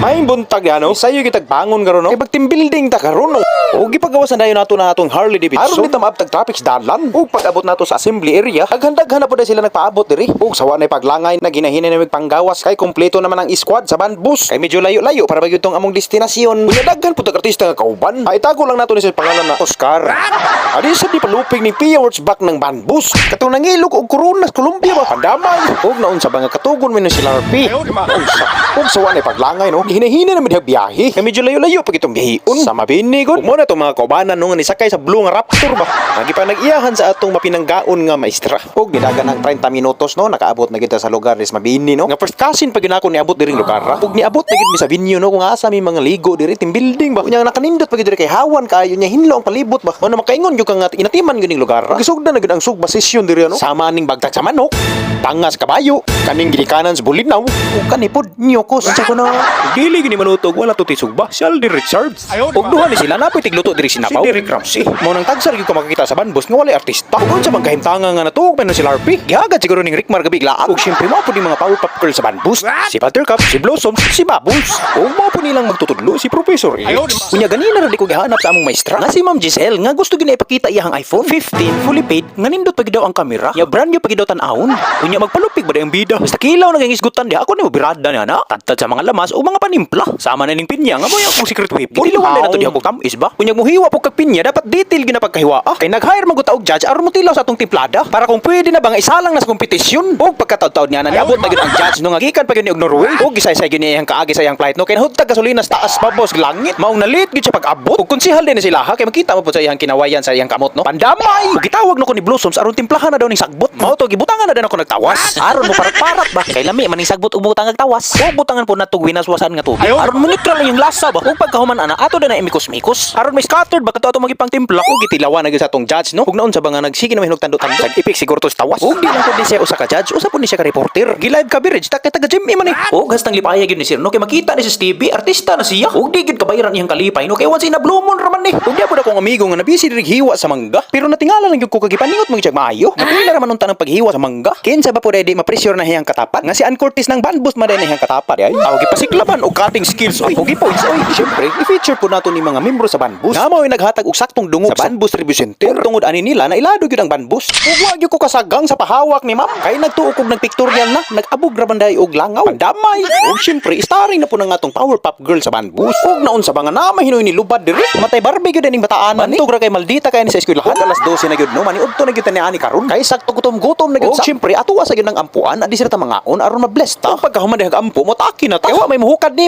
May buntag yan, no? Isayo kitag bangon karon, no? Kay pag team building ta karon, no? O gipagawasan dayon nato na atong Harley Davidson. Aron nita maabtag traffic sa dalan. Ug pag-abot nato sa assembly area, aghandag-hana po sila nagpaabot diri. Ug sawa na paglangay na ginahinay na panggawas kay kompleto naman ang squad sa van bus. Kay medyo layo-layo para bagyo tong among destinasyon. Unya daghan pud artista nga kauban. Ay tago lang nato ni sa pangalan na Oscar. Adi sa di palupig ni Pia Words back ng van bus. Katong nangilog og Corona sa Colombia ba pandamay. Ug naun sa mga katugon man sila RP. Ug sawa na paglangay, no? Hinahinay na midha biyahe. Kay medyo layo-layo pag itong bihiun. Sa mabini gud. Mo na itong mga kaubanan nung nisakay sa blue nga Raptor ba. Nagipanagiyahan sa atong mapinanggaon nga maestra. Ug nidagan ang 30 minutos, no? Nakaabot na kita sa lugar is mabini, no? Nga first cousin pag ako niabot diring lugar. Ug niabot na gid mi sa venue, no? Kung asa mi mga ligo diri team building ba. Kunya nakanindot pag diri kay hawan kaayo nya hinlo ang palibot ba. Ano makaingon gyud kang inatiman gyud ning lugar. Gisugdan na gid ang sugba session diri, no? Sama ning bagtag sa manok, pangas kabayo, kaning gidikanan sa bulinaw, ug kanipod nyokos sa kuno. Dili gini manutog wala to tisugba. Sial di Richards. Ug duha ni sila napoy tigluto diri sinapaw. Si Derek Ramsey. Mo nang tagsar gyud ka makakita sa banbus nga walay artista. Ug unsa man kahimtangan nga natuog pa na sila RP. Gihagad siguro ning Rickmar gabiglaan. Ug syempre mo pud mga power pop girl sa banbus. Si Buttercup, si Blossom, si Bubbles. Ug mo po nilang magtutudlo si Professor Alex. Unya ganina ra di ko gihanap sa among maestra. Nga si Ma'am Giselle nga gusto gyud ipakita iyang iPhone 15 fully paid nga nindot pa gyud daw ang kamera. Ya brand new pa gyud daw tan-awon. Unya magpalupig ba ang bida. Basta kilaw na gisgutan di ako ni birada na na. Tantad sa mga lamas o mga panimpla. Sama na ning pinya nga mo yung secret weapon. Diluwan na to di ako tamis ba. Unya muhiwa po kag pinya dapat detail gyud na pagkahiwa. Kay nag-hire man gud ta og judge aron mo tilaw sa atong timplada para kung pwede na ba nga isalang na sa kompetisyon. Og pagkataod-taod niya na niabot na gyud ang judge no nga gikan pa gyud ni og Norway. Og gisay-say gyud niya ang kaagi sa iyang flight no kay nahutag gasolina sa taas pa boss langit. Maong nalit gyud siya pag-abot. Og konsehal din sila ha kay makita mo po sa iyang kinawayan sa iyang kamot no. Pandamay. Og gitawag no ko ni Blossoms aron timplahan na daw ning sagbot. Mao to gibutangan na daw ako nagtawas. Aron mo parat-parat ba kay lami man ning sagbot ug butang nagtawas. Og butangan po nato winaswasan nga tubig. Aron mo neutral yung lasa ba. Ug pagkahuman ana ato na imikos-mikos. Aron may scattered ba kato ato magipang timpla. Og gitilawan na gyud sa atong judge no. Ug naon sa mga nagsige na mahinog tando-tando. Ipik siguro to sa tawas. Ug di lang pud ni siya usa ka judge, usa pud ni siya ka reporter. Gi-live coverage ta taga Jimmy man ni. Og hastang lipaya gyud ni sir no kay makita ni si Stevie artista na siya. Ug di gyud kabayaran iyang kalipay no kay once na blumon ra man ni. Ug di pud akong amigo nga nabisi diri hiwa sa mangga. Pero natingala lang gyud ko kagipaningot mo gyud maayo. Napila ra man unta ng paghiwa sa mangga. Kinsa ba pud di ma-pressure na hiyang katapat nga si Ann Curtis nang banbus man na hiyang katapat ay. Aw gipasiklaban og cutting skills oy. Og points oy. Syempre i-feature po nato ni mga membro sa banbus. Nga mao naghatag og saktong dungog sa banbus review center. Tungod ani nila na ilado gyud ang banbus. Ug wa gyud ko kasagang sa pahawak ni ma'am. Kay nagtuok og nagpictorial na, nag-abog ra banday og langaw. Pandamay. Ug syempre starring na po ng atong power pop girl sa banbus. Ug naon sa mga nama hinoy ni lubad diri. Matay Barbie gyud ning bataan ni. Tugra kay maldita kay ni sa eskwelahan. Alas 12 na gyud no maniudto na gyud ni ani karon. Kay sakto gutom-gutom na gyud sa. Syempre atuwa sa gyud ng ampuan adi sila ta mangaon aron ma-bless ta. Ug pagkahuman dihag ampo mo taki na ta. Kay wa may muhukad ni